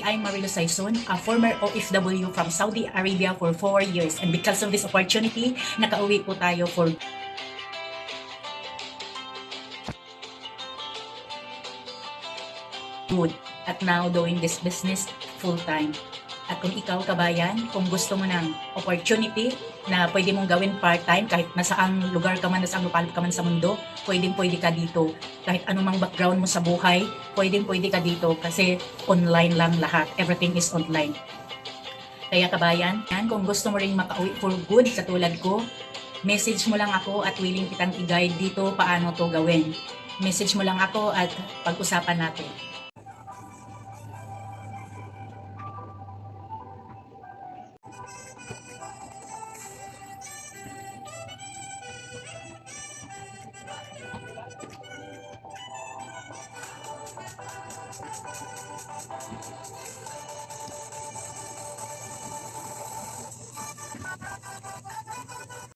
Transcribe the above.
I'm Marilo Saison, a former OFW from Saudi Arabia for 4 years, and because of this opportunity, nakauwi po tayo for good at now doing this business full-time. At kung ikaw, kabayan, kung gusto mo ng opportunity na pwede mong gawin part-time kahit nasaang lugar ka man, nasaang lupalop ka man sa mundo, pwede ka dito. Kahit anumang background mo sa buhay, pwede ka dito kasi online lang lahat. Everything is online. Kaya kabayan, kung gusto mo ring makauwi for good katulad ko, message mo lang ako at willing kitang i-guide dito paano to gawin. Message mo lang ako at pag-usapan natin.